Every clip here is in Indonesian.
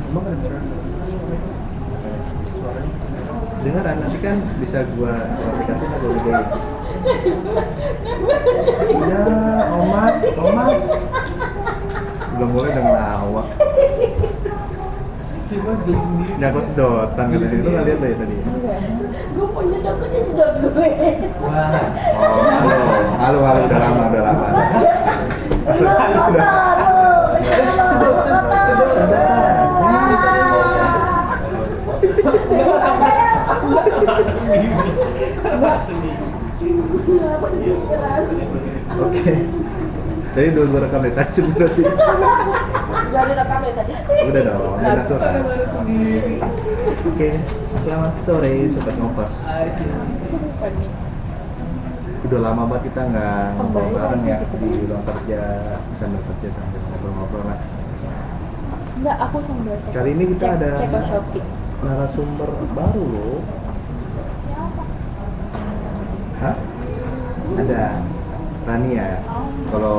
Emang kedengeran suaranya? Dengeran, nanti kan bisa gua aplikasi atau gua videoin. Ya, Omas. Belum boleh udah ngelawak. Coba jadi sendiri. Nyangkut sedotan gitu itu nggak lihat deh tadi. Gue punya coklatnya juga gue. Wah. Oh, halo, udah lama. Oke. Jadi dulu rekam deh tadi berarti. Jadi rekam ya tadi. Udah dong, udah natural. Oke, selamat sore Sobat Ngopas. Udah lama banget kita nggak ngobrol bareng ya di ruang kerja, sambil kerja sambil ngobrol-ngobrol lah. Enggak, aku sambil cek. Kali ini kita ada cek ke Shopee. narasumber baru loh. Hah? Ada Rania. Kalau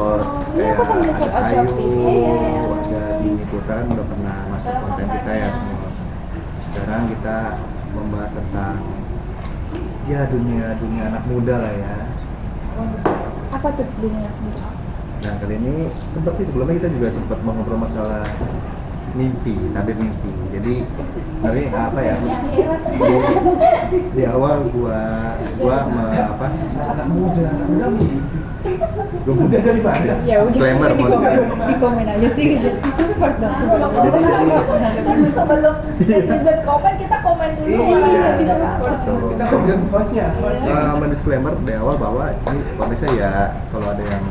kayak aku sambil check out ada Shopee. Ayu, ada Dini Putra kan udah pernah masuk konten kita ya semua. Sekarang kita membahas tentang ya dunia anak muda lah ya. Apa tuh dunia muda? Nah kali ini sempat sih sebelumnya kita juga sempat ngobrol masalah mimpi, tabir mimpi. Jadi tapi apa ya? Di awal gua Anak muda mimpi. gua muda dari mana? Ya udah. Disclaimer mau disclaimer. Di komen aja sih gitu. Support dong. Sebelum netizen komen kita komen dulu Iya, bisa Betul. Kita komen hostnya. Disclaimer dari awal bahwa ini konteksnya ya kalau ada yang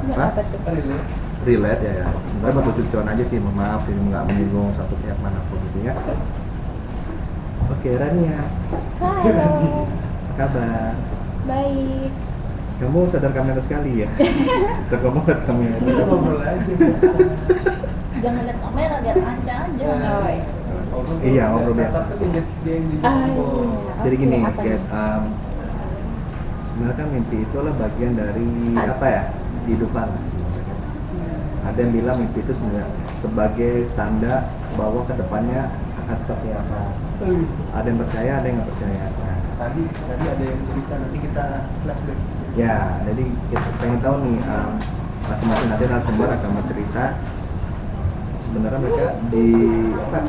Apa tuh? relate ya, sebenarnya buat lucu-lucuan aja sih, mohon maaf ini nggak menyinggung satu pihak manapun gitu ya. Oke, Rania, Halo. apa kabar? Baik. Kamu sadar kamera sekali ya? Udah kamu lihat kamera. Kita ngobrol aja. jangan lihat kamera, lihat Anca aja. Oh, iya. Iya, ngobrol biasa. Tapi dia yang di Ah, iya. Jadi Oke, gini, apa guys, nih? sebenarnya kan mimpi itu adalah bagian dari apa ya? Kehidupan. Ada yang bilang mimpi itu sebenarnya sebagai tanda bahwa kedepannya akan seperti apa. Ada yang percaya, ada yang nggak percaya. Nah, Tadi ada yang cerita, nanti kita flashback. ya, jadi kita pengen tahu nih masing-masing nanti narasumber akan bercerita sebenarnya mereka di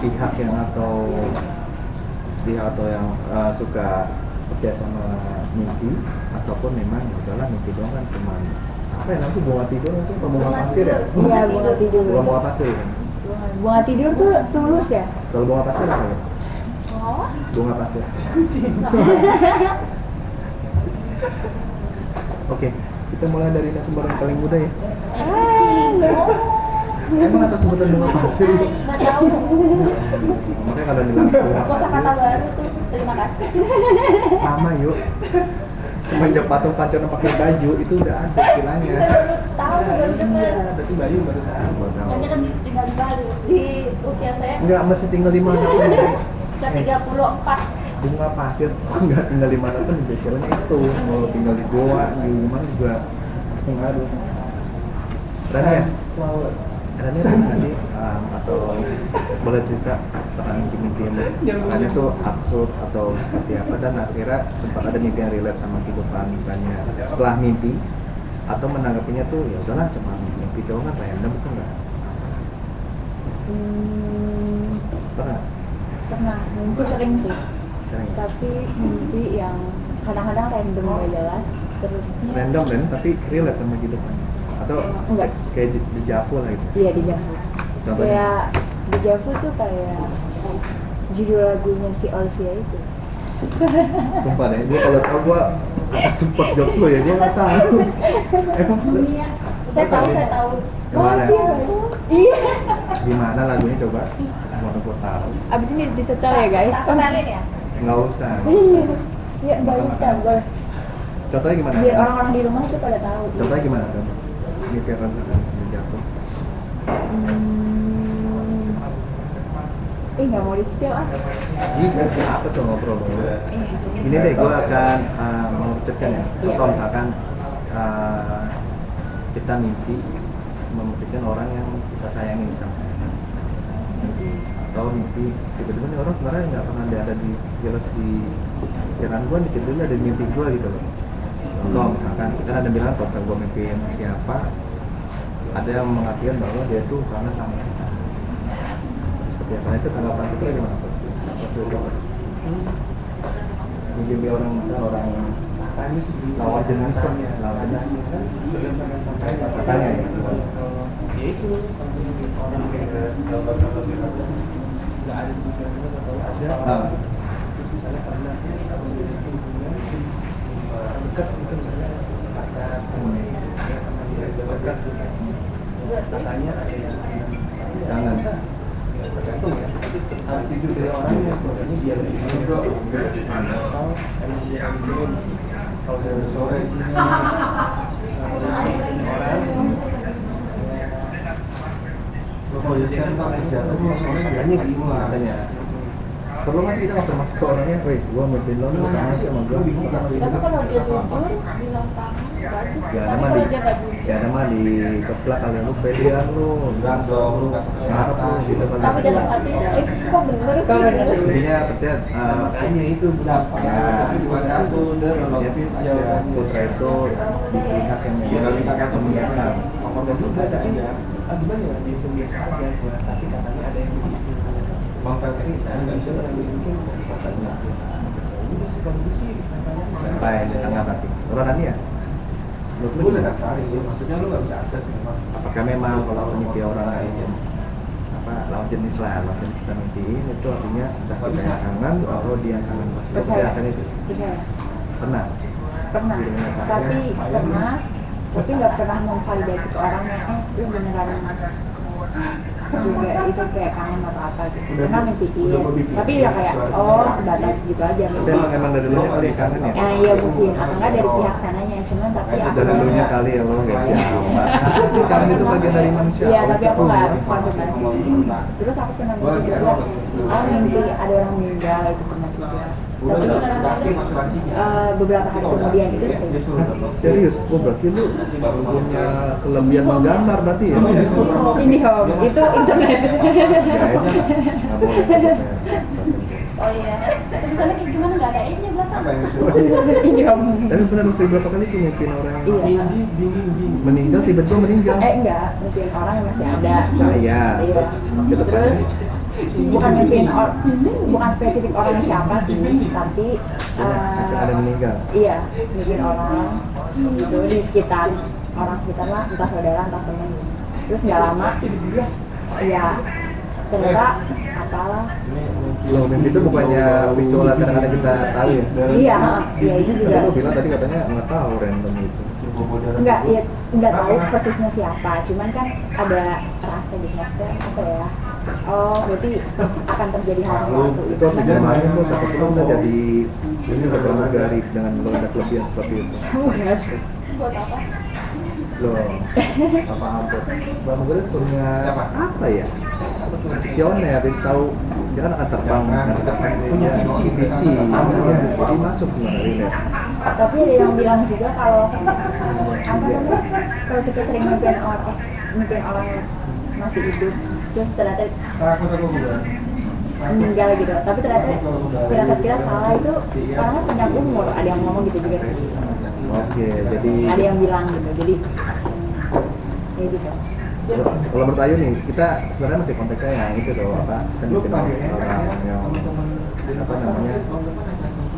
pihak yang suka percaya sama mimpi ataupun memang ya udahlah mimpi doang kan cuman apa ya nanti bunga tidur nanti atau bunga pasir ya? Iya, bunga tidur. Bunga pasir kan? Bunga tidur tuh tulus ya? Kalau bunga pasir apa ya? Oh, Bunga pasir. Oke, kita mulai dari narasumber yang paling muda ya. Emang apa sebutan bunga pasir? nggak tahu. Makanya kalau bilang bunga Kosa kata pasir baru tuh. Terima kasih. sama yuk. Semenjak patung pancong pakai baju itu udah ada istilahnya. Baru tahu, baru dengar. Berarti Bayu baru tahu. Nanti kan tinggal di Bali. Di usia saya Enggak mesti tinggal di mana pun. udah 34. Bunga pasir enggak tinggal di mana pun istilahnya itu. Mau tinggal di goa di mana juga pengaruh. Rania, Flower. Rania ada nggak sih atau boleh cerita tentang mimpi Rania itu absurd atau seperti apa dan akhirnya sempat ada mimpi yang relate sama kehidupan misalnya setelah mimpi atau menanggapinya tuh ya udahlah cuma mimpi doang kan random itu enggak pernah Pernah, mimpi sering sih. sering Tapi mimpi yang kadang-kadang random gak jelas. Terusnya random dan tapi relate sama kehidupan atau Enggak. kayak dejavu lah gitu Iya, di Javu. contohnya Kayak di Javu tuh kayak judul lagunya si Olivia itu. sumpah deh dia kalau tahu gua support jokes lo ya dia nggak tahu emang Saya tahu. yang mana Iya. gimana lagunya coba mau gua tahu Abis ini disetel ya guys. Tak kenalin ya. nggak usah Iya, bagus kan, bagus. contohnya gimana Biar orang-orang di rumah itu pada tahu. contohnya gimana kan ini kayak kan jatuh Nggak mau di spill ah. ini apa sih ngobrol ini deh gua akan mau ceritakan ya Iya. contoh misalkan kita mimpi memimpikan orang yang kita sayangi misalkan atau mimpi tiba-tiba nih orang sebenarnya nggak pernah ada di jelas di pikiran gue, tiba-tiba ada di mimpi gue gitu loh. Contoh misalkan kan ada bilang kalau gue mimpiin siapa, ada yang mengartikan bahwa dia tuh karena sama kita. Seperti apa itu tanggapan kita gimana? Mimpi orang misalnya orang lawan jenis lawan jenis katanya ya. Ya itu orang kayak nggak ada di pikiran kita atau ada. Terus misalnya karena dekat gitu misalnya pacar, ya karena dia dekat gitu. Katanya ada yang Jangan. tergantung ya. Harus jujur dari orangnya sebenarnya dia lebih atau emang dia ambilin kalau dari sore ini orang kepolisian tak kerja tapi makanya gimana katanya Perlu nggak sih kita konfirmasi ke orangnya, weh, gua mimpiin lo nih, sama sih sama gua. Tapi kalau dia jujur bilang kamu bagus. Ya ada Tapi mah kalau di, dia nggak jujur. ya ada mah di keplak kali lu pedian lu, nggak dong lu, ngarep lu gitu kan. Tapi dalam hati, kok bener sih? Kok bener? Jadinya percaya, makanya itu berapa tapi bukan aku udah nolongin ya putra itu di pihak yang mengingatkan. enggak juga tapi gimana ya dia cuma biasa aja tapi katanya ada yang begitu Bang Febri saya nggak bisa mungkin katanya udah sih kalau gitu sih katanya Lain di tengah berarti. Orang nanti ya? Lu lu udah daftarin ya maksudnya lu nggak bisa akses memang apakah memang kalau mimpi orang lain apa lawan jenis lah, lawan jenis kita mimpiin itu artinya entah kita yang kangen atau dia yang kangen pasti Percaya. akan itu Percaya. pernah Pernah. Tapi nggak pernah memvalidasi ke orangnya. Itu beneran juga itu kayak kangen atau apa gitu. Pernah mimpiin. Tapi ya kayak sebatas gitu aja. tapi emang dari dulunya kali kangen ya. Iya mungkin, atau enggak dari pihak sananya, cuman tapi aku Dari dulunya kali ya lo nggak siapa sih kangen itu bagian dari manusia. iya, tapi aku nggak konfirmasi. Terus aku pernah mimpi juga, mimpi ada orang meninggal itu pernah juga. Tapi beberapa hari kemudian itu Serius, berarti lu punya kelebihan menggambar berarti ya? ini home, itu internet. Kayaknya nggak boleh. Oh iya. Tapi misalnya kayak gimana nggak ada ini belakang. Ini home. Tapi pernah mesti berapa kali tuh mimpiin orang yang Iya. meninggal tiba-tiba meninggal? Enggak, mimpiin orang yang masih ada. Nah iya. Iya. Terus bukan mimpiin bukan spesifik orangnya siapa sih, tapi Ada yang meninggal. iya, mimpiin orang gitu di sekitar orang sekitar lah, entah saudara entah teman. Terus nggak lama, ya ternyata apalah. Loh, mimpi itu bukannya visual kadang-kadang kita tahu ya? Iya, iya itu juga. Tapi lo bilang tadi katanya nggak tahu random itu. Enggak, ya nggak tahu persisnya siapa, cuman kan ada rasa gitu maksudnya apa ya? Oh, berarti akan terjadi hal sesuatu. Itu artinya main tuh satu film udah jadi ini udah pramugari dengan lo ada kelebihan seperti itu. Buat apa? Loh, apa pramugari punya apa ya? Visioner, dia tahu dia kan akan terbang, punya visi, jadi masuk sebenarnya. Tapi ada yang bilang juga kalau apa namanya, kalau kita sering mimpiin orang yang masih hidup, terus ternyata meninggal gitu, tapi ternyata firasat kita salah itu orangnya panjang umur, ada yang ngomong gitu juga sih. Oke, jadi Ada yang bilang gitu, jadi ya gitu. kalau menurut Ayu nih, kita sebenarnya masih konteksnya yang itu loh, apa kan mungkin orang yang apa namanya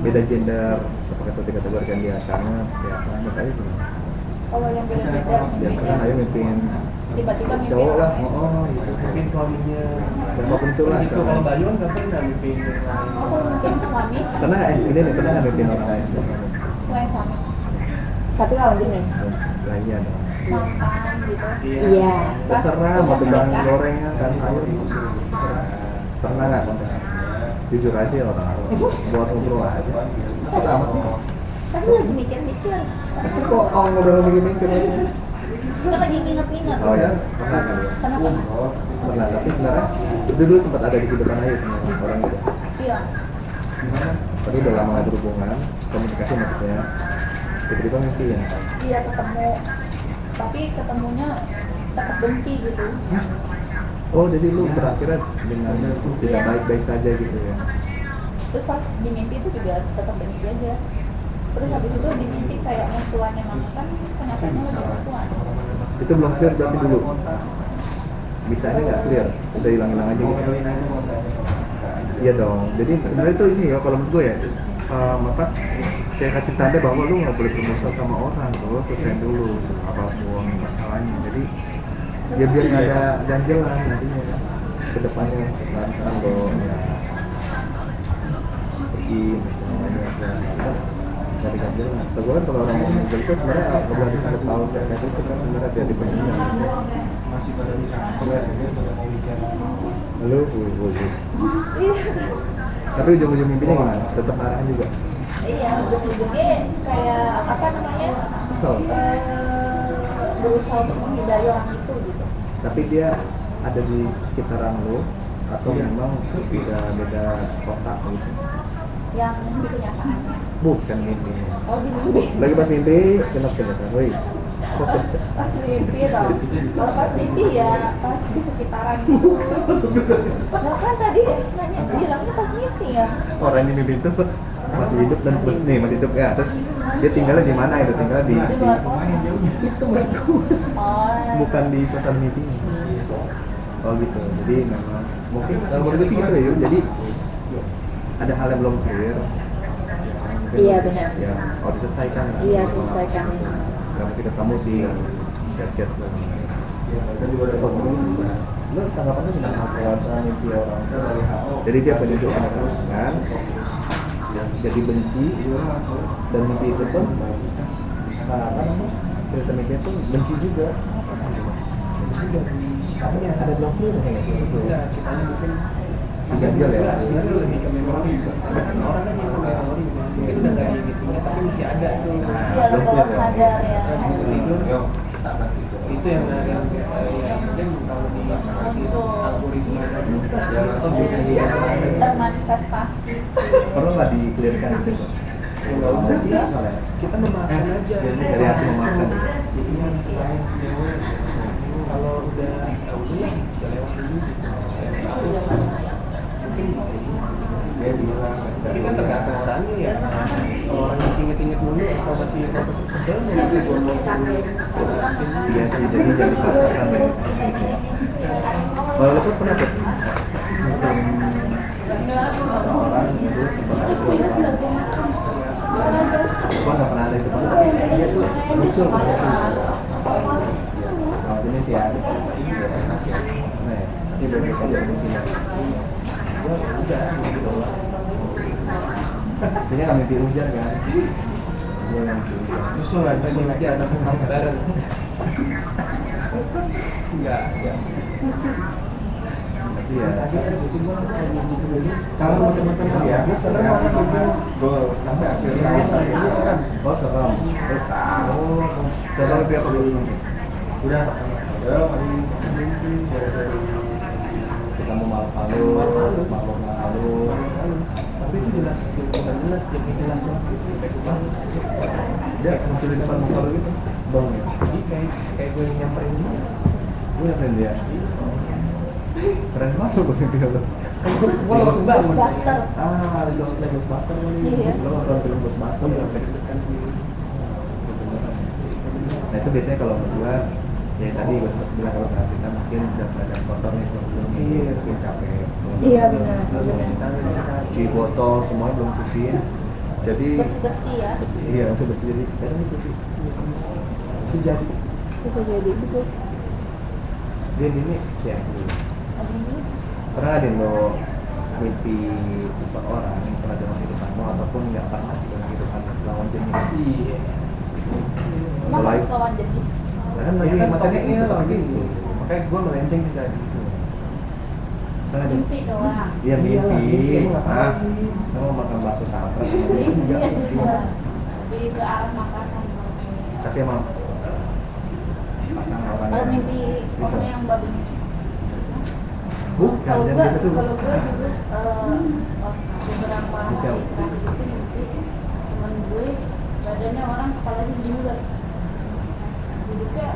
beda gender, apakah itu dikategorikan dia karena ya apa menurut Ayu gimana? Kalau yang beda-beda Biasanya Ayu mimpin tiba-tiba mimpi cowok lah, gitu. mungkin suaminya Siapapun itu lah. itu kalau Bayu kan nggak pernah mimpiin yang lain aku mungkin suami Pernah ini nih pernah nggak mimpin orang lain? selain suami Tapi lawan jenis. Lah iya dong. mantan gitu. Iya. Terserah mau tukang gorengan kan Ayu. Pernah nggak konten? Jujur aja orang buat ngobrol aja. Apa amat sih? Tapi lagi mikir-mikir. Kok udah mikir-mikir aja? Kita lagi nginget-nginget. Oh ya, pernah kali ya? Kenapa? Pernah, tapi sebenarnya itu dulu sempat ada di kehidupan Ayu sebenarnya orang itu. Iya. Tapi udah lama nggak berhubungan, komunikasi maksudnya. Tiba-tiba mimpi ya. Iya ketemu. Tapi ketemunya tetap benci gitu. Oh, jadi lu berakhirnya dengan tidak baik-baik saja gitu ya? Terus pas di mimpi itu juga tetap begitu aja. Terus habis itu di mimpi kayak musuhannya mama kan kenyataannya lebih musuhan. Itu belum clear berarti dulu? Bisa aja nggak clear? Udah hilang-hilang aja gitu? Iya dong. Jadi sebenarnya itu ini ya, kalau menurut gue ya, apa? Kayak kasih tanda bahwa lu nggak boleh bermusuhan sama orang, lu selesai dulu apapun masalahnya. Jadi ya biar nggak ada ganjelan nantinya kedepannya. Nah, misalkan lo ya pergi misalnya dari ganjelan. Gue kan kalau orang mau ganjel itu sebenarnya nggak berarti ada tahu kayak itu kan sebenarnya dia di penjara. Masih pada di kantor ya, dia pada mau bicara. Lalu, tapi ujung-ujung mimpinya gimana? Tetap arahan juga? Iya, ujung-ujungnya kayak apa namanya? Kesel. Berusaha untuk menghindari orang itu gitu. Tapi dia ada di sekitaran lo atau memang beda kota gitu? Yang di kenyataannya. Bukan mimpinya. Oh, di mimpi. Lagi pas mimpi, kenapa kenapa? Woi. Pas mimpi tau. Kalau pas mimpi ya pas di sekitaran gitu. Nah kan tadi nanya bilangnya pas mimpi ya. Orang ini mimpi itu masih hidup dan terus nih masih hidup ya. Terus dia tinggalnya di mana itu? Tinggal di luar kota. itu mereka. Oh. Bukan di suasana mimpinya. Oh gitu. Jadi memang mungkin kalau menurut gue sih gitu ya. Yul. Jadi ada hal yang belum clear. Mungkin, Iya, benar. Ya, harus diselesaikan. Iya, selesaikan. Karena sih ketemu sih chat-chat. Kita juga ada komunikasi. Lu tanggapannya gimana masalah mimpi orang? Jadi dia penunjuk kan? Jadi benci dan mimpi itu pun apa namanya? Cerita mimpi itu benci juga. Kamu yang ada belum clear nggak sih? Enggak, kitanya mungkin Ganjel ya? sebenarnya lebih ke memori. Orang kan yang memori mungkin udah nggak inget-inget tapi masih ada tuh. Iya, lo bawah sadar ya. Tidur, itu yang mungkin kalau di algoritma atau biasanya Termanifestasi. Perlu nggak di-clearkan gitu? nggak usah sih, kita memakan aja. Dari hati memakan. Kalau udah udah lewat ini dia bilang tapi kan tergantung orangnya ya. Kalau orang masih inget-inget dulu atau masih proses sebel mungkin gue mau Iya sih, jadi paksakan ya. Kalau lu pun pernah tuh orang itu sempat gua nggak pernah ada itu kan dia tuh muncul kalau ini sih ada nanti bebek aja mungkin udah ini kami mimpi hujan kan gue yang mimpi hujan justru ada mimpi ada pengalaman bareng enggak tapi ya kalau teman-teman ya serem gue sampai akhirnya oh serem tahu coba lebih apa dulu udah mimpi kita mau malu tapi itu jelas bukan jelas jadi jelas dia muncul di depan muka lu gitu bang ya jadi kayak gue yang nyamperin dia gue yang dia keren masuk gue mimpi lu gue langsung bangun Ghostbuster. ada Ghostbuster nih Iya. lo nonton film Ghostbuster ya nah itu biasanya kalau berdua ya tadi gue sempat bilang kalau perhatikan mungkin udah ada kotor nih belum mungkin capek Iya, benar. di botol semua belum cuci jadi Bersih-bersih ya. iya langsung bersih jadi kadang itu sih itu jadi Bisa jadi betul. dia ini ya pernah ada lo mimpi seseorang yang pernah dalam kehidupanmu ataupun nggak pernah dalam kehidupan lawan jenis iya Emang Mulai. harus lawan jenis. kan lagi matanya iya lagi gitu makanya gue melenceng juga gitu pernah ada Mimpi doang. iya mimpi emang ngapain? kamu makan bakso sampah Iya juga. Lebih ke arah makanan. tapi emang pasang orang Kalau yang mimpi orang yang babi. bukan Kalau yang gue, gitu tuh kalau gue dulu beberapa hari Jauh. terakhir itu mimpi temen gue badannya orang kepalanya bulat. Duduknya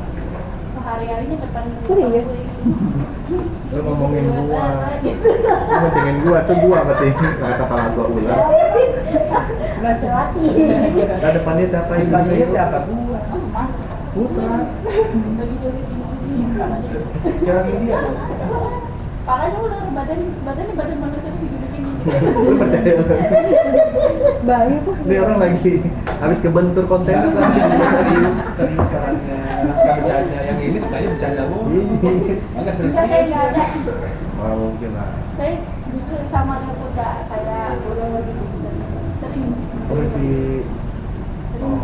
sehari-harinya depan Serius? Lu ngomongin gua, lu ngomongin gua tuh gua berarti kata kepala gua ular. Masih mati. Nah, depannya siapa ini? Dipanggilnya siapa? Gua. Mas Putra. Jangan dia dong. palanya udah badannya badan manusia begini-begini. Lu percaya? Bayi tuh. Ini orang lagi habis kebentur kontainer kan. Tadi caranya bercanda yang ini sukanya bercanda mulu. Agak serius. Enggak kayak nggak ada. Mau mungkin lah. Saya justru sama dengan udah kayak udah gitu sering Oh, oh.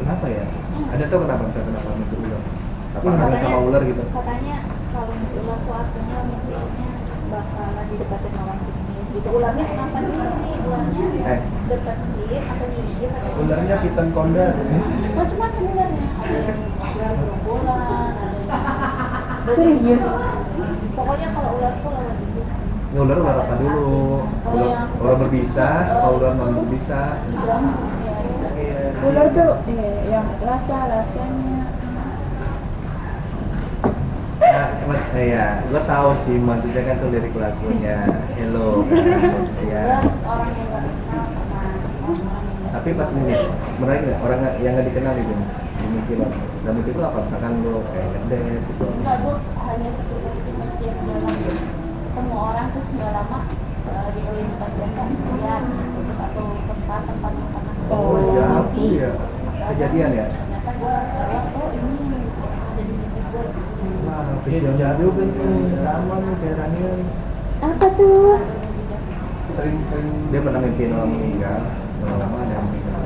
Kenapa ya? Ada tau kenapa bisa kenapa mimpi ular? Apa kangen sama ular gitu? katanya kalau mimpi ular tuh artinya mimpinya bakalan dideketin orang jenis gitu. Ularnya kenapa nih? Ularnya deketin atau gigit atau Ularnya piton konda. macam-macam ularnya. Ada yang gerombolan, ada yang Serius. pokoknya kalau ular tuh lawan gitu. Ini ular apa dulu? Ular berbisa, atau ular non berbisa? Ular tuh yang rasanya. Nah, ya, lo tahu sih maksudnya kan tuh lirik lagunya Hello kan, ya. Orang yang nggak kenal sama orang yang Tapi pas ini, benar nggak orang yang nggak dikenal itu di mimpi lo? Dan mimpi itu apa? Misalkan lo kayak ngedes gitu. enggak, gue hanya sekedar itu setiap jalan ketemu orang terus nggak lama di depan biasa lihat gitu atau tempat makan. Oh, jatuh ya, kejadian ya. Ternyata gue lewat, oh ini ada di mimpi gue. Wah, Jauh kan sama nih kayak Daniel. Apa tuh? Sering dia pernah mimpiin orang meninggal, lama ada yang meninggal.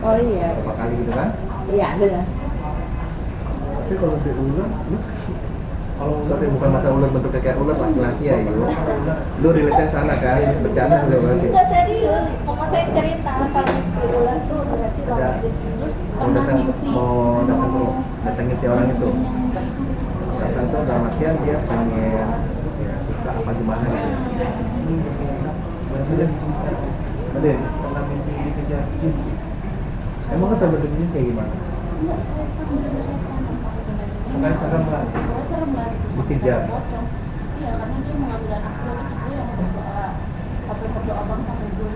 Oh iya. Berapa kali gitu kan? Iya, benar. Tapi kalau di ular, kalau ular bukan masa ular bentuknya kayak ular laki-laki ya itu. Lu relate sana kan, bercanda lu berarti. Enggak serius, pokoknya saya cerita kalau mimpi ular tuh berarti Ada lawan jenis mau pernah datang mimpi. datangin si orang itu. Datang tuh dalam artian dia pengen ya suka apa gimana gitu. Ada pernah mimpi dikejar jin. emang kata bentuknya kayak gimana? Enggak, saya kan bener-bener Makanya serem lah. Pokoknya serem lah. Dikejar. Pocong. Iya, karena dia mengambil anak gue terus gue yang berdoa sampai berdoa bang sampai gue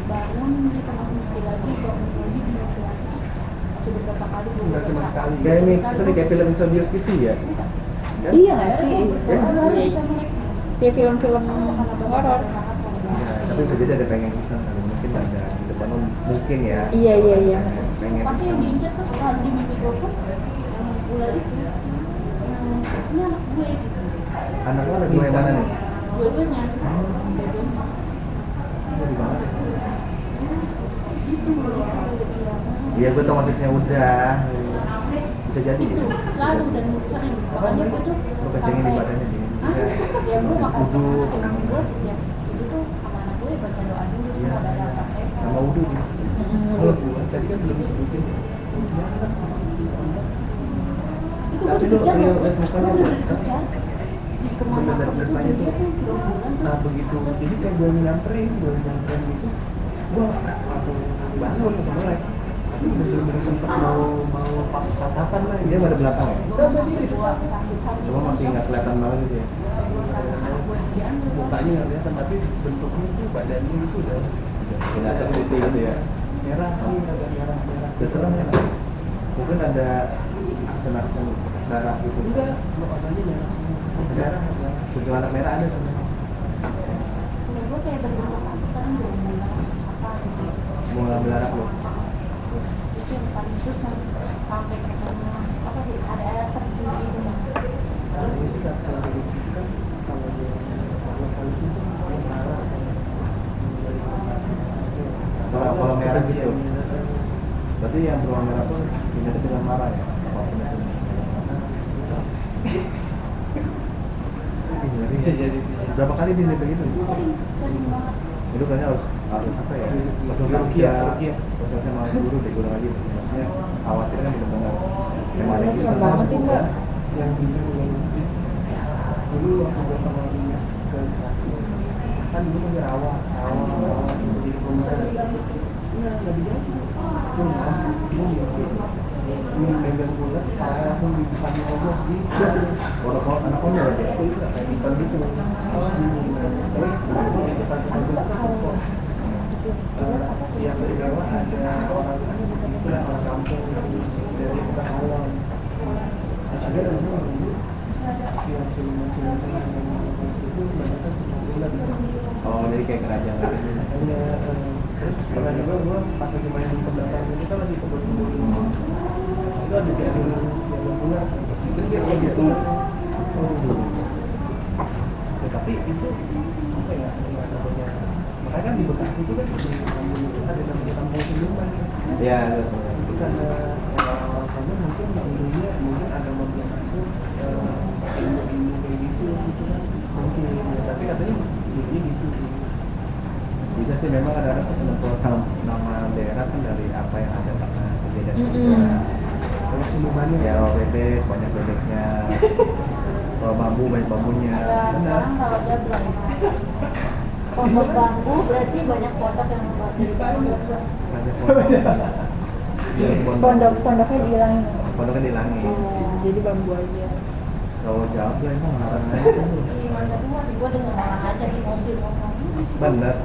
bangun dia kena mimpi lagi bangun lagi di mimpi lagi. Sudah berapa kali gue Enggak cuma sekali. Kayak ini, itu kayak film Insidious gitu ya? Iya nggak sih? Iya. Kayak film-film horor. Ya, tapi bisa jadi ada pengen iseng kali, mungkin ada di depan lo mungkin ya. Iya, iya, iya. Pengen Tapi yang iseng. diinjak tuh kalau di mimpi gue pun yang ular itu ini anak gue gitu. Anak lo lagi yang mana nih? Dua-duanya. Itu di mana? Iya, gue tau maksudnya udah. Bisa jadi ya. Lalu dan sering makanya gue tuh Lo kencengin di badannya gini. ya gue makan Wudu, sama gue ya itu tuh sama anak gue baca doa dulu Iya. sama ada apa sama wudu gitu. Kalau gua tadi kan belum disebutin. itu gue Tapi lu dikejar lihat loh mukanya gue tuh. dikejar di kemana Bener-bener itu mukanya dia tuh. tuh gerombolan tuh Nah begitu, jadi kayak gue nyamperin gitu, gue langsung bangun ke melek. Tapi bener-bener sempet mau tatapan lah. Dia pada belakang ya? Udah berdiri tuh. gue sakit-sakit Cuma masih nggak kelihatan banget gitu ya. anak gue diambil Mukanya nggak kelihatan, tapi bentuknya tuh badannya itu udah Kelihatan putih gitu ya. merah, agak merah. Udah serem ya? Mungkin ada aksen-aksen darah gitu. Enggak, makanya merah. Merah, merah. Tujuh anak merah ada kan? gue kayak berbentuk apa kan gerombolan apa gitu Mau ngambil anak lo? itu yang paling susah sampai ketemu apa sih ada air terjun gitu Kalau ini sih kalau kan kalau dia itu dia marah. Kalau merah gitu. Berarti yang berwarna merah tuh dinilai dengan marah ya? Apapun itu. Bisa jadi. Berapa kali dinilai begitu? sering banget Itu kayaknya harus apa ya? Langsung Rukiah. prosesnya malah guru deh guru lagi. Maksudnya khawatir kan benar-benar memang ada Serem banget sih, Mbak. Yang dulu waktu gue sama dia ke kan dulu masih rawa jadi pemuda. Iya, nggak dijawab. megang bola saya langsung di depan ngomong gitu Kalau anak konyol aja. itu kayak di depan gitu terus di depan yang dari bawah ada orang kampung dari Pekalongan ada yang film-film itu kebanyakan bulan Oh, jadi kayak kerajaan gitu. hanya terus pernah juga gua pas lagi main di belakang itu kan lagi kebun-kebun itu ada jalan bulan itu dia kayak gitu ya, tapi itu apa ya namanya makanya kan di Bekasi itu kan di kampung itu ada namanya kampung senyuman Iya, itu karena orang-orang sana mungkin dulunya mungkin ada mobil masuk ilmu-ilmu kayak gitu kan mungkin ya, tapi katanya dulunya gitu sih. bisa sih memang kadang-kadang tuh penentuan nama daerah kan dari apa yang ada karena kejadian sejarah. Kalau senyumannya Ya, kalau bebek banyak bebeknya. Kalau bambu banyak bambunya. ada Benar. sekarang kalau ada berapa pondok bambu berarti banyak pondok yang membuat dari bambu. Banyak pondok. Jadi Pondoknya dihilangin. pondoknya dihilangin. Jadi bambu aja. Kalau jauh tuh emang larang aja. Gimana tuh gua denger orang aja di mobil ngomong Bener.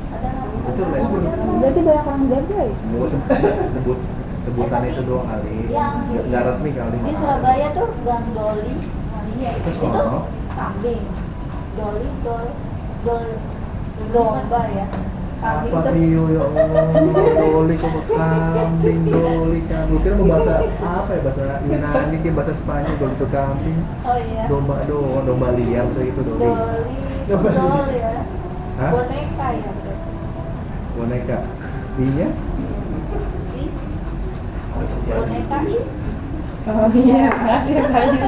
ada apa? Itu lah itu. Berarti banyak orang jaga ya? Gua sebutan itu doang kali. Nggak resmi kali. Di Surabaya tuh Gang Doli, iya Terus itu kalau? kambing. Doli, domba ya. Kambing Apa tuh sih yo ya Allah, doli kok kambing, doli kambing. Lu kira mau bahasa apa ya, bahasa Yunani kayak bahasa Spanyol, doli itu kambing. oh iya. Domba doang, domba liar so itu doli. Doli ya. Hah? Boneka ya berarti. Boneka. Iya? Ih, boneka ih. Oh iya, makasih ya Bayu.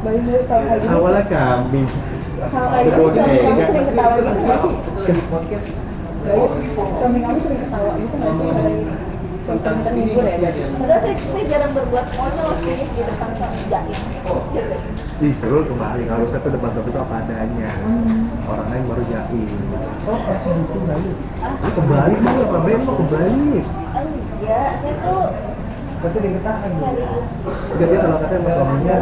Bayu baru tahu hal ini. Awalnya kambing. Hal kayak gitu suami kamu sering ketawa gitu nggak sih? podcast Bayu, suami kamu sering ketawa gitu nggak sih? Kalau konten terhibur ya Bayu? Padahal saya jarang berbuat konyol sih di depan suami jaim. Ih, seru kembali. Kalau saya tuh depan itu apa adanya. Orang lain baru jahil. oh masih gitu Bayu Lu kembali tuh apa Ben mau kembali? Oh iya, saya tuh berarti dia ketahan serius. Enggak, dia kalau katanya sama suaminya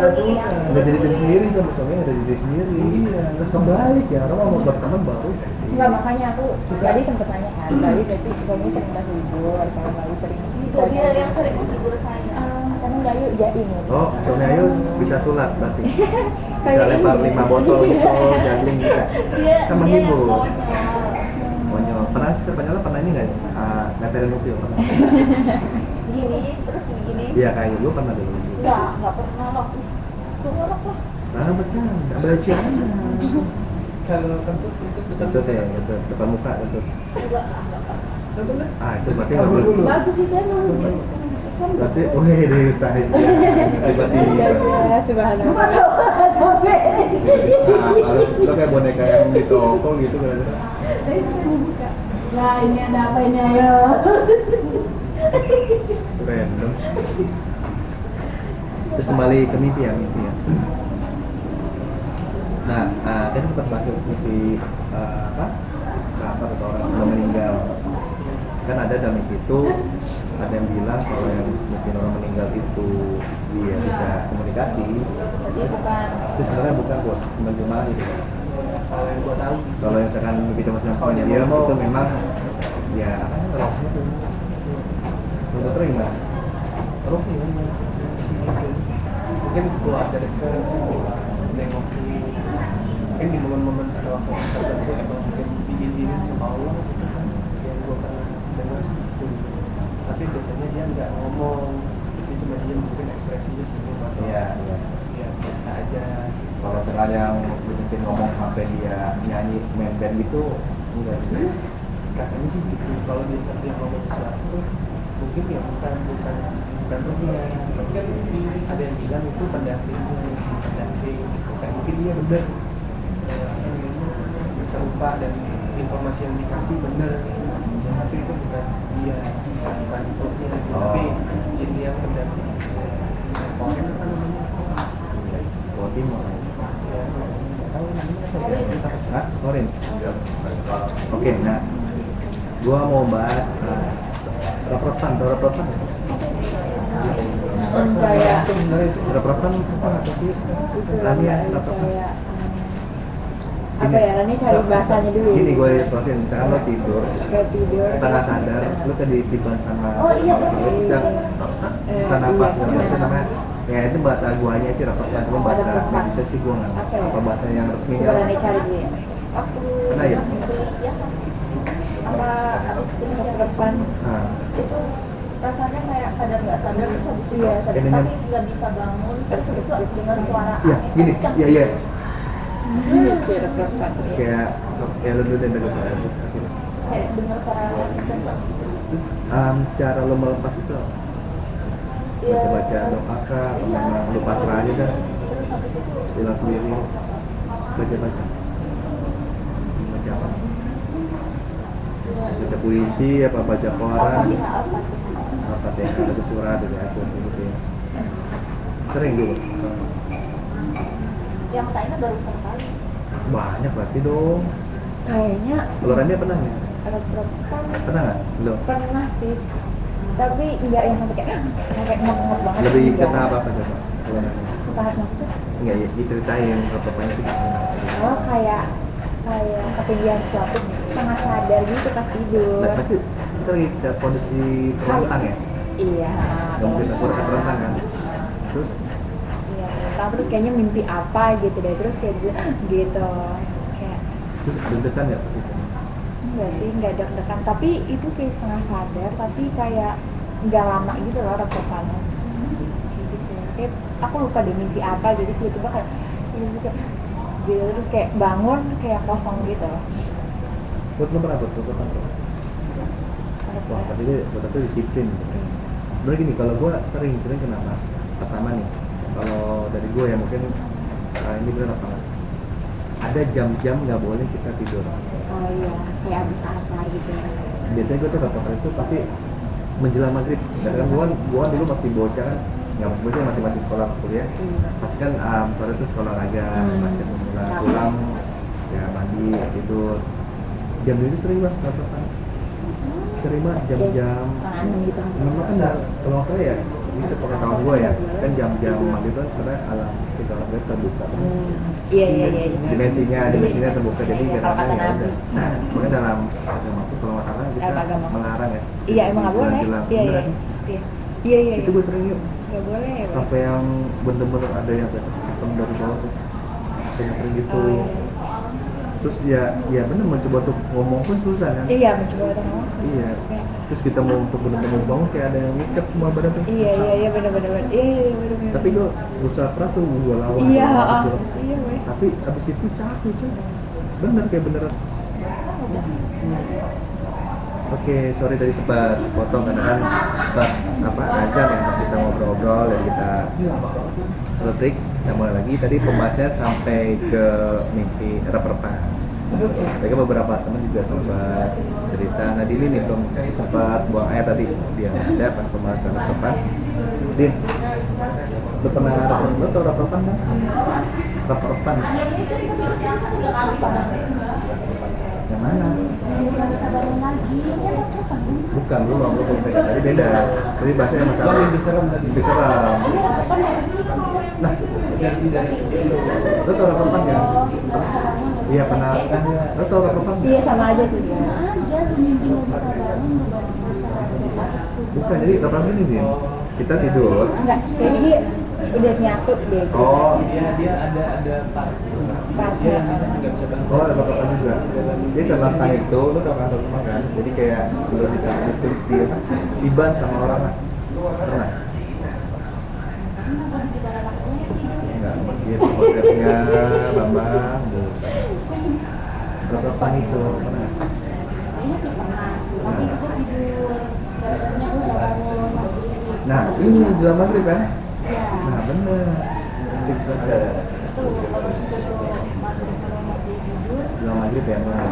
udah jadi diri sendiri, sama suaminya udah jadi diri sendiri. Iya. Terus kembali ya, orang mau berteman baru. Enggak, makanya aku tadi sempet nanya kan, Bayu jadi suami sering terhibur, kalau Bayu sering Dia yang sering menghibur saya. karena Bayu jaim ya. Oh, suami Ayu bisa sulap berarti. Bisa Kayak lempar ini. 5 botol gitu, juggling bisa. Dia Kan dia yang menghibur. konyol. Konyol. Pernah sih sepanjangnya pernah ini nggak? Neterin mobil pernah? Gini, terus gini. Iya kayak lu pernah dulu. Enggak pernah loh. Tunggu lah. Nah bercanda, bercanda. kalau kentut itu Kentut ya, kentut depan muka kentut. Enggak. Ah itu berarti nggak boleh. Bagus itu emang. Berarti, wih di Ustaz tiba-tiba. Ya, subhanallah. Nah, lo kayak boneka yang di toko gitu kira-kira. Nah, ini ada apa ini ayo? Random. Terus kembali ke mimpi ya. Nah, kita sempat bahas mimpi apa? Sahabat atau orang yang meninggal. Kan ada dalam mimpi itu ada yang bilang kalau yang mungkin orang meninggal itu dia bisa komunikasi. Berarti bukan. Itu sebenarnya bukan buat menerjemah gitu. kalau yang gua tahu Kalau yang misalkan kita masih punya dia itu memang ya apa rohnya tuh. Menurut lo gimana? terus nih mungkin gua ada dekat nengok mungkin di momen-momen ada waktu tertentu emang mungkin diizinin sama Allah gitu kan yang gua pernah dengar gitu tapi biasanya dia nggak ngomong tapi cuma dia mungkin ekspresinya senyum atau Iya, iya. ya biasa aja Kalau misalkan yang mungkin ngomong sampai dia nyanyi main band gitu enggak sih. katanya sih gitu kalau dia ngomong sesuatu mungkin ya bukan rohnya mungkin ada yang bilang itu pendamping gitu kayak mungkin dia benar serupa dan informasi yang dikasih benar tapi itu bukan dia bukan rohnya tapi jin yang pendamping Korin apa namanya Jawa Timur. ya nggak tahu namanya apa ya Hah? Korin? Oke, nah gua mau bahas rep-repan, tau rep-repan ya? Kayak Rep-repan apa sih? Lani ya, rep-repan. kayak apa ya? Ini cari bahasanya dulu. Gini gue jelasin, misalkan lo tidur, Kayak tidur. setengah sadar, lo keditiban sama Oh, iya, lo bisa bisa napas, itu namanya ya itu bahasa guanya sih rep-repan, cuma bahasa medisnya sih gue nggak ngerti apa bahasa yang resminya. Coba nih cari dulu ya. Aku Ada ya? ya apa habis kerja Depan. Nah, itu rasanya kayak sadar nggak sadar terus habis itu Iya, sadar, Kayaknya- tapi nggak bisa bangun terus habis itu dengar suara iya angin gini, kencang. iya iya Kayak depan. kayak ya lu dulu dan dengar suara itu. Kayak dengar suara angin kencang. Cara lo melepas itu Iya. baca doa kah atau memang lo pasrah aja kan Terus habis itu bilang sendiri baca apa baca puisi apa baca koran apa ya ada surat dari ayat gitu ya sering dulu yang tanya baru sekali. banyak berarti dong Kayaknya keluarannya pernah nggak depan pernah nggak belum pernah sih. Tapi enggak yang sampai kayak ngomong banget. lebih enggak. kena apa coba keluarannya Saat maksud nggak ya diceritain apa-apanya itu gimana oh kayak ketinggian suatu setengah sadar gitu pas tidur. nah pasti itu lagi ke kondisi terlentang ya Iya. nggak mungkin aku terlentang kan terus Iya, terlentang terus kayaknya mimpi apa gitu deh. Terus kayak gitu. Kayak terus deg-degan nggak pas itu enggak sih, enggak deg-degan. Tapi itu kayak setengah sadar, tapi kayak enggak lama gitu loh rekopannya. Gitu. Kayak aku lupa deh mimpi apa jadi tiba-tiba kayak gitu. Terus kayak bangun kayak kosong gitu. buat lo berapa tuh wah tapi dia buat aku disiplin sebenarnya gini kalau gue sering kenapa pertama nih kalau dari gue ya mungkin ini benar apa nggak ada jam-jam nggak boleh kita tidur Oh iya, kayak abis asar gitu. biasanya gue tuh dapat itu pasti menjelang maghrib dan kan gue dulu masih bocah kan nggak masih bocah masih sekolah kuliah pasti kan sore itu sekolah olahraga basket pulang ya mandi tidur jam itu sering banget rata-rata sering banget jam-jam gitu. memang kan kalau nggak salah ya ini sepengetahuan gue ya kan jam-jam maghrib kan sebenarnya alam kita orang terbuka Iya. dimensinya terbuka jadi Iya, kadang-kadang kalau ya kata udah Nabi. nah makanya dalam agama itu kalau nggak salah kita Agama. melarang ya Iya emang nggak boleh. Jelas. Iya. Beneran. Iya. itu gue sering yuk Nggak boleh. Ya, Bang? sampai yang bener-bener ada yang sistem dari bawah tuh sering gitu Oh, iya. terus ya bener mencoba untuk ngomong pun susah kan Iya, mencoba ketemu. iya terus kita mau untuk bener-bener bangun kayak ada yang ngikat semua badan tuh Iya, bener-bener. Iya, bener-bener. tapi gue usaha keras tuh gue lawan Iya, gitu. iya, weh. tapi abis itu capek cuy bener kayak beneran Oke, sorry tadi sempat potong karena kan sempat azan ya pas kita ngobrol-ngobrol dan kita break. Kita mulai lagi. Tadi pembahasannya sampai ke mimpi rep-repan. Mereka beberapa teman juga sempat cerita. Nah, Dini nih belum sempat buang air tadi dia ada pas pembahasan rep-repan. Din, lu pernah rep-repan? Lu tau rep-repan kan? Rep-repan. Yang mana? Nggak bisa bangun lagi ya apa Bukan, lu belum tadi beda. Tadi bahasanya masalah lebih serem tadi. Lebih serem. Nah, lu tau rep-repan nggak? Iya pernah. Lu tau rep-repan nggak? Iya, sama aja sih. aja mimpi nggak bisa bangun Bukan, jadi rep-repan ini sih. Kita tidur. Enggak, kayaknya dia udah nyatu deh. Oh, dia ada Partnya. oh ada rep-repan juga. Jadi terlentang itu, lu tau kan rep-repan kan? Jadi kayak lu ditulis di ban sama orang lah. Pernah? Enggak, gitu konsepnya Bambang. Rep-repan itu pernah? ini sih pernah tapi itu tidur badannya udah bangun maghrib. Nah, ini jelang maghrib kan? Ya Nah, bener. Fix banget. itu kalau tidur maghrib kalau maghrib tidur Jelang maghrib ya, nah.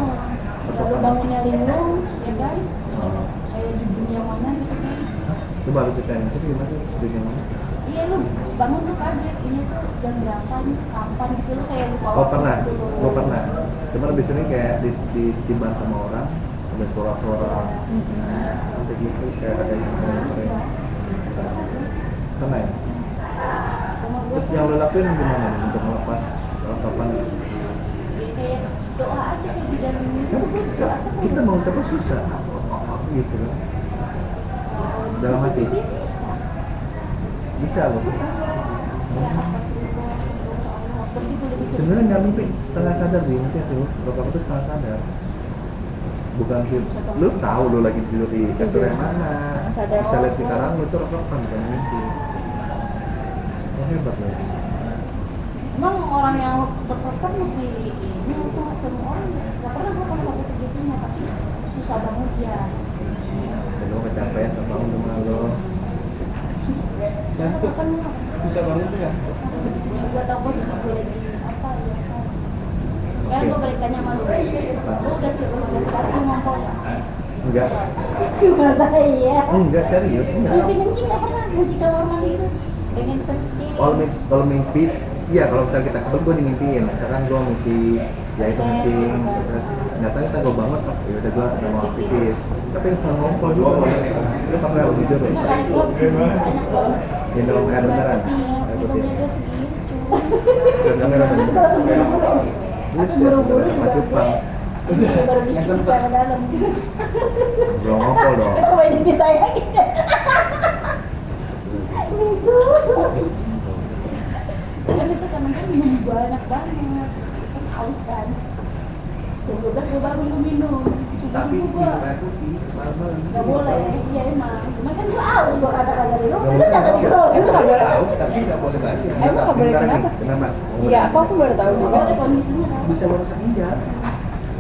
lalu bangunnya linglung ya kan Oh. kayak di dunia mana gitu kan. Coba lu ceritain itu gimana sih? Dunia mana? Iya lu bangun tuh kaget ini tuh jam berapa nih kapan gitu lu kayak lupa Oh waktu pernah, gitu. gua pernah. Cuma lebih sering kayak ditimbang sama orang, sama ada suara-suara kayak gitu, kayak ada yang keren sana ya. Terus yang lo lakuin gimana nih untuk melepas kapan? Kayak doa aja kayak di dalam Kita mau coba susah gitu kan, dalam hati bisa loh. Sebenarnya nggak mimpi setengah sadar sih, mungkin tuh kalau kamu tuh setengah sadar, bukan sih lu tahu lu lagi tidur di kasur yang mana, bisa lihat sekarang lu tuh rekaman bukan mimpi. Oh, hebat loh. Emang orang yang berpesan mesti ini tuh semua orang nggak pernah gue kalau pakai segitunya, tapi susah banget ya. Lu kecapean sama rumah lo. Dan tuh bisa banget tuh ya. Gue tau gue bisa boleh di apa ya kan. Kan gue berikannya sama lu. Lu udah sekali ngomong ya. Enggak, Gimana ya? enggak serius, enggak. Mimpi kencing nggak pernah, kunci kamar mandi itu pengen kencing. Kalau mimpi, iya kalau misalnya kita kebel gue dimimpiin, misalkan gue mimpi ya itu kencing, terus ternyata kita gue banget, ya udah gue udah mau aktivis. Tapi yang selalu ngompol juga, lu pakai air tidur ya? Nah, kan gue banyak banget. Minum air beneran? Air putih? Minumnya dia segitu. Air beneran? Buset, sama cupang. Ini baru dikit ke dalam. Belum ngompol dong. Apa ini kita ya? Kan itu kadang-kadang minum banyak banget, kan haus kan. Jam 12 gue bangun gue minum. Tapi gue minum air putih malam-malam. nggak boleh, iya emang. Cuma kan gue haus gue kata-kata lu, Nggak itu boleh. jangan dulu. Emang nggak boleh? Tahu, tapi nggak boleh banyak. Emang nggak boleh kenapa? Kenapa? Iya, aku baru tahu juga. Ada kondisinya kan. Bisa merusak ginjal.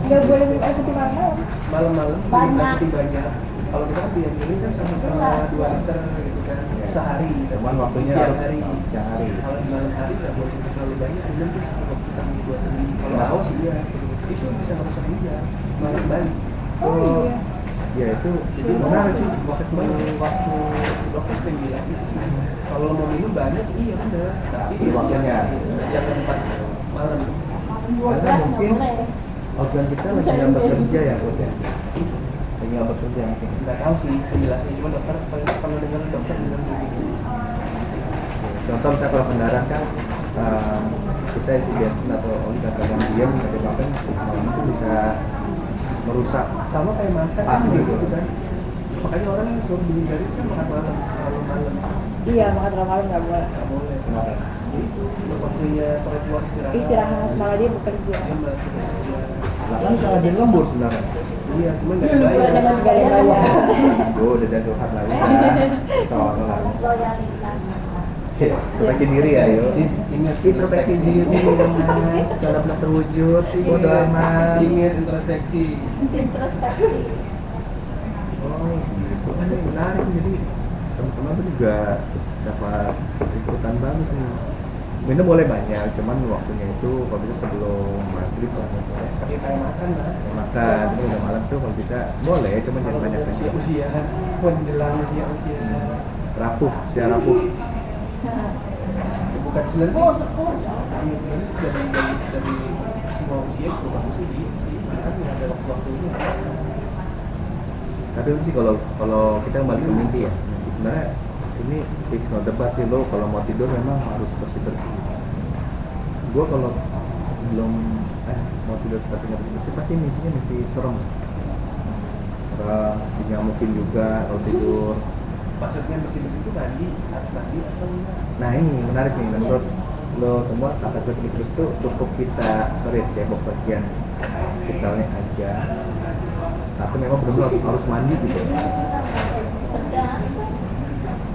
Nggak boleh minum air putih malam. Malam-malam minum Banyak. air putih banyak. Kalau kita kan diambilin kan sama 2 liter gitu kan sehari. Cuman waktunya siang harus hari. siang hari. Kalau di malam hari nggak boleh terlalu banyak. Minum tuh kalau kita buat ini. Kalau haus iya. Itu bisa merusak ginjal. Malam balik. Oh iya. Ya itu Jadi menarik sih. waktu dokter sering bilang kalau mau minum banyak iya benar. Tapi Di waktunya. jangan pas malam. Malam 12 nggak mungkin- boleh. Organ kita lagi nggak bekerja ya, Bud ya? Lagi nggak bekerja mungkin. Nggak tahu sih penjelasannya, cuma dokter pernah dengar dokter bilang begitu. Contoh misalnya kalau kendaraan kan kita isi bensin atau oli katakan diam menyebabkan malam itu bisa merusak. Sama kayak makan Ah, gitu gitu. kan. Makanya orang yang suruh dihindari kan makan malam, selalu malam. Iya, makan terlalu malam nggak boleh. Nggak boleh. Kenapa? Itu waktunya perempuan istirahat. Istirahat, malah dia bekerja. Dia malah kerja. Lah kan salah jadi lembur sebenarnya. Iya, cuma nggak Dengan dibayar. segala bayar. Gue udah jadi curhat lagi. Soalnya Loyalitas. perbaiki diri ya, yuk. Ingat Introspeksi diri, mas. Dalam belum terwujud, bodo amat. Ingat introspeksi. Introspeksi. Oh, gitu. Ini menarik jadi teman-teman tuh juga dapat ikutan bagus nih. Minum boleh banyak, cuman waktunya itu kalau bisa sebelum maghrib lah. Ya kayak makan lah. Makan, itu udah malam tuh kalau bisa boleh, cuman jangan banyak banyak. Usia, menjelang usia. Rapuh, secara rapuh. Bukan sebenarnya Oh, sih. sepuluh. Dari semua usia itu bagus sih di kan ada waktu-waktunya. Tapi sih kalau kita kembali ke mimpi ya, sebenarnya ini fix no debat sih, lo kalau mau tidur memang harus bersih. Gue kalau sebelum mau tidur tapi nggak bersih pasti mimpinya mimpi serem. Dinyamukin juga kalau tidur. Maksudnya bersih-bersih itu mandi atau enggak? Nah ini menarik nih, menurut lo semua kata terus tuh cukup kita cebok bagian vitalnya aja. Tapi memang benar-benar harus mandi gitu.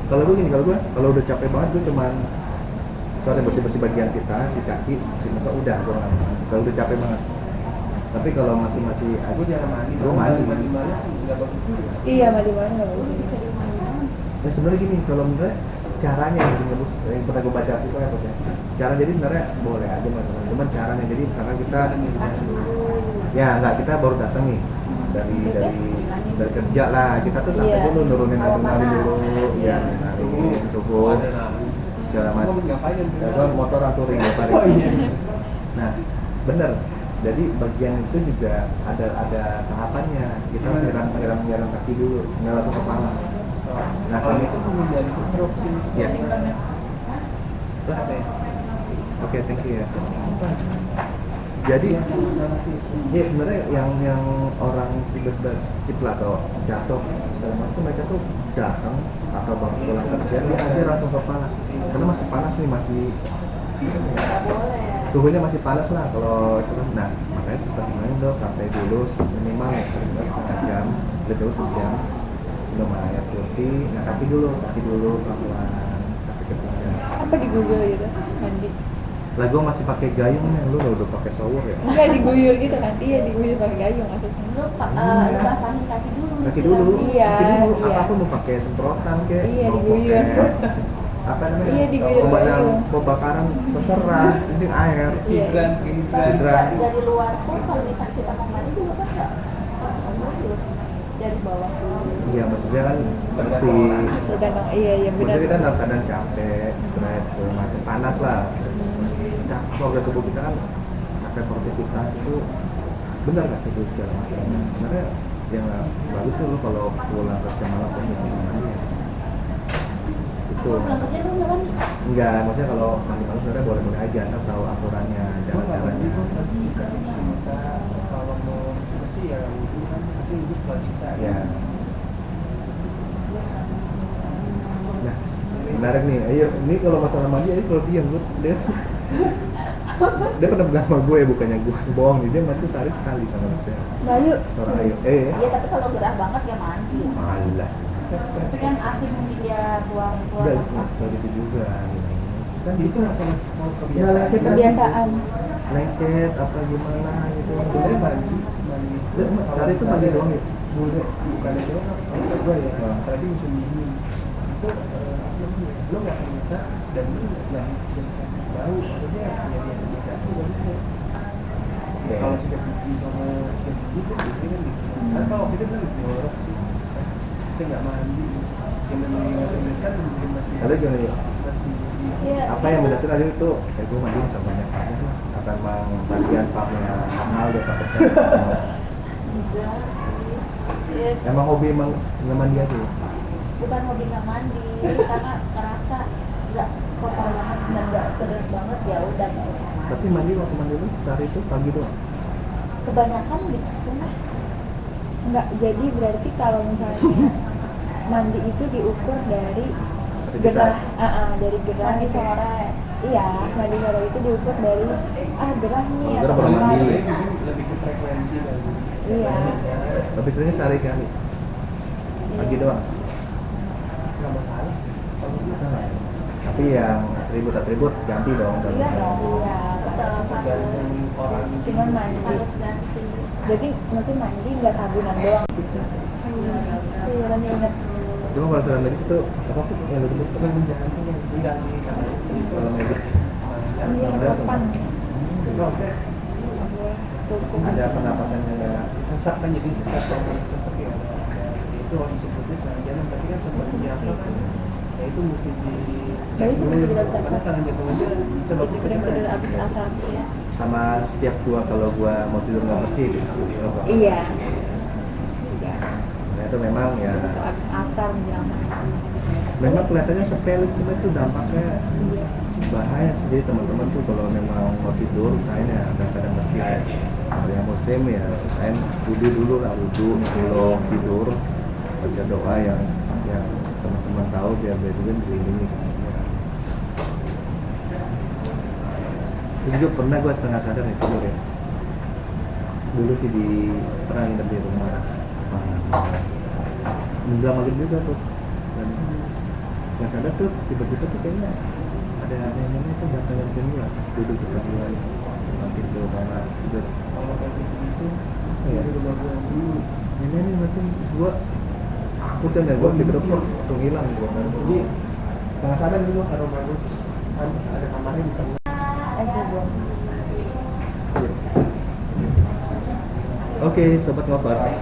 Kalau gue gini, kalau udah capek banget gue cuman soalnya bersih-bersih bagian kita, si kaki, si muka udah gue nggak mandi. Kalau udah capek banget. Tapi kalau masih Aku jarang mandi. Gue mandi. Mandi malam nggak bagus juga. Iya, mandi malam nggak boleh. Ya sebenarnya gini, kalau menurut caranya yang pernah gue baca itu apa ya? Cara jadi sebenarnya boleh aja mas, cuman caranya jadi misalkan kita ya nggak kita baru datang nih dari kerja lah, kita tuh sampai Iya. dulu nurunin adrenalin dulu, ya nurunin subuh segala macam. Ngapain? Ya gua motor touring ya paling. Oh iya. Nah bener Jadi bagian itu juga ada tahapannya. Kita nyiram kaki dulu, nggak langsung kepala. Nah kalau kami itu menghindari instruksi. ya. Oke, thank you ya. Jadi ya sebenarnya yang orang tiba-tiba cipla atau jatuh segala macam, mereka tuh datang atau baru pulang kerja dia aja langsung kepala karena masih panas nih, masih suhunya masih panas lah kalau itu kan. Nah makanya kita bilang dong sampai dulu minimal ya setengah jam, lebih jauh sejam, minum air putih, nah kaki dulu pelan-pelan kaki ketiga. Apa diguyur gitu mandi? Lah gue masih pakai gayung nih, lu udah pakai shower ya? Enggak diguyur gitu kan? Iya diguyur pakai gayung maksudnya. Lu basahin kaki dulu. Kaki dulu, Iya, kaki dulu. iya. Apapun mau pakai semprotan kayak Iya, mau diguyur. pakai apa namanya? Iya, diguyur. Pembakaran terserah, penting air. Iya. Hidran. Dari luar pun kalau misalnya kita mau mandi juga kan nggak harus dari bawah dulu. Iya, maksudnya kan seperti Tergantung iya benar. maksudnya kita dalam keadaan capek, stres, segala macam, panas lah. Organ tubuh kita kan capek, produktivitas itu benar nggak itu segala macam. Sebenarnya yang bagus tuh lo kalau pulang kerja malam pasti mandi ya. Itu Pulang kerja lu nggak mandi? enggak, maksudnya kalau mandi malam sebenarnya boleh aja, asal tahu aturannya, jangan caranya. Kita kalau mau bersih ya wudhu kan, tapi wudhu kalau bisa. Ya. Nah, menarik nih. Ayo, ini kalau masalah mandi, ayo kalau diam gue dia pernah bilang sama gue, bukannya gue bohong, dia mandi sehari sekali sama saya. Bayu. Orang ayo, Iya tapi kalau gerah banget ya mandi. malah. Tapi kan akhir dia buang Enggak, keluar. kayak gitu juga. Kan itu masalah mau Ya, lengket kebiasaan. Kebiasaan. Lengket apa gimana gitu. Sebenarnya mandi. Hari itu mandi doang ya? Bukan itu kalau gue ya. Oh. Tadi musim dingin itu lo nggak bisa dan lo nggak bau, maksudnya ya biasa aja bagusnya. Oke. Kalau sudah pipi sama yang gitu kan gitu. Karena kalau kita tuh jorok sih, kita nggak mandi. Yang namanya kan mungkin masih Ada gimana ya? masih Iya. Apa yang mendasar tadi itu? Gue mandi sama banyak banget lah. Apa emang bagian farmnya mahal dia pakai. Enggak. Iya, Emang hobi emang nggak mandi aja ya? bukan hobi nggak mandi karena ngerasa nggak kotor banget dan nggak kering banget ya udah nggak usah mandi. Tapi mandi waktu mandi lu sehari itu pagi doang. Kebanyakan gitu mas. Enggak, jadi berarti kalau misalnya mandi itu diukur dari Aktivitas. gerah, dari gerah. Mandi sore. Iya, mandi sore itu diukur dari gerah nih Oh, atau gerah baru apa. mandi. lebih ke frekuensi dan Iya. Tapi sebenarnya sehari kali. Pagi doang. nggak masalah. Kalau gue Tapi yang atribut ganti dong. dalam Iya seminggu. dong. Iya. Tetap harus tergantung orang. Cuman mandi. ganti. Jadi mesti mandi nggak sabunan doang. Iya, dan inget. Cuma kalau sudah medis itu apa sih yang lu sebut? Jangan diganti karena Kalau medis Iya, kapan? ada penapasannya ya. sesak kan jadi sesak ya. Itu harus disebutnya selanjutnya, tapi kan sebenarnya apa kan? Ya itu mesti di Jadi itu mesti dilakukan. karena kalau jantung aja coba Jadi benar-benar abis asap ya. Sama setiap kalau gua mau tidur nggak bersih gitu. Iya. Nah itu memang ya Abis asar menjelang makan. memang kelihatannya sepele, cuma itu dampaknya bahaya sih. Jadi teman-teman tuh kalau memang mau tidur kayaknya kadang-kadang bersih ya. Kalau yang muslim ya usahain wudhu dulu lah, wudhu sebelum tidur, baca doa yang teman-teman tahu biar juga dilindungi. Itu juga pernah gue setengah sadar nih tidur ya. Dulu sih pernah nginep di rumah menjelang maghrib juga tuh, dan nggak sadar tuh tiba-tiba tuh kayaknya ada neneknya tuh datang yang kedua duduk di sebelah makin ke mana tidur. kalau kayak gitu Iya. di rumah gue dulu Ini nih makin gua aku kan ya gua tidur tuh langsung hilang gua. jadi setengah sadar dulu kalau bagus kan ada kamarnya di tengah. Belum. Oke, sobat ngopers.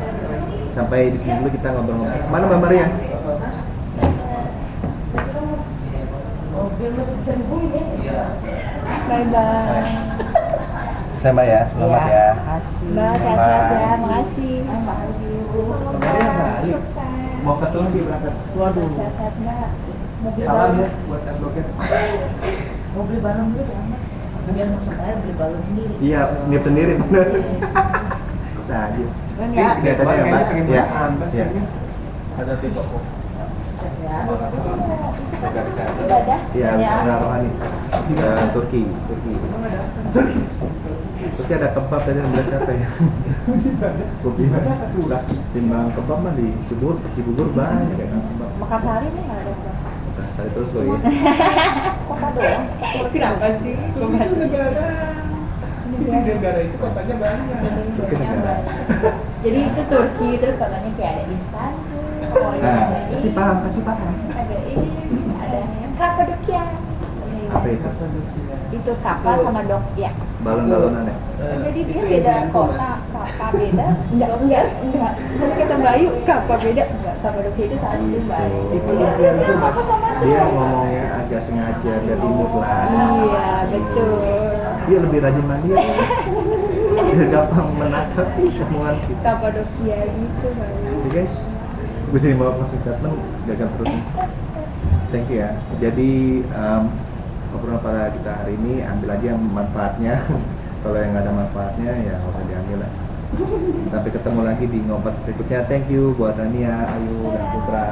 Sampai di sini dulu kita ngobrol-ngobrol. Mana Mbak Maria? Bye bye. Sukses Mbak ya, selamat Iya, ya. makasih. Mbak, sehat-sehat ya, Bye. makasih. Makasih. Kemarin balik. Mau ketemu lagi berangkat. Waduh. Sehat-sehat Mbak. Mau beli Salam balon. ya buat advokat. Mau beli balon dulu ya Mbak. Biar maksud saya beli balon sendiri. Iya, nip sendiri bener. Kita aja. Enggak. Kelihatannya ya, Mbak. pengen Iya. makan, Mbak. Iya. Ada di toko. Ya. Jaga kesehatan. Ibadah. Iya, Ya. ada rohani. Turki. Turki ada kebab tadi yang bilang siapa ya? Kopi udah timbang kebab mah di Cibubur banyak ya kan kebab. Makassar ini nggak ada Mbak. Nah, saya terus loh ya. Kota doang. Kenapa sih? Itu negara. Di negara itu kotanya banyak. Turki negara. Jadi itu Turki terus katanya kayak ada Istanbul. Nah, kasih paham. Ada ini, ada Kapadokia. Apa itu? Itu kapal sama Dokya. Balon-balonan ya? Jadi dia beda kota, kapal beda. Enggak. Kalau kata Mbak Ayu, kapal beda. Enggak, Kapadokia itu satu Mbak Ayu. Itu impian itu Mas. Dia ngomongnya agak sengaja biar imut lah. Iya, betul. Dia lebih rajin mandiri. Biar gampang menangkap omongan kita. Kapadokia gitu Mbak Ayu. Oke guys, gue jadi bawa closing statement, gagal terus nih. Thank you ya. Jadi obrolan pada kita hari ini ambil aja yang manfaatnya. Kalau yang nggak ada manfaatnya ya nggak usah diambil lah. Sampai ketemu lagi di ngobrol berikutnya. Thank you buat Tania, Ayu, dan Putra.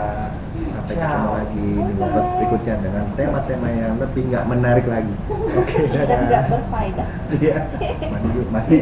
Sampai ketemu lagi di ngobrol berikutnya dengan tema-tema yang lebih nggak menarik lagi. Oke, Dan dadah. nggak berfaedah. Iya, mandi.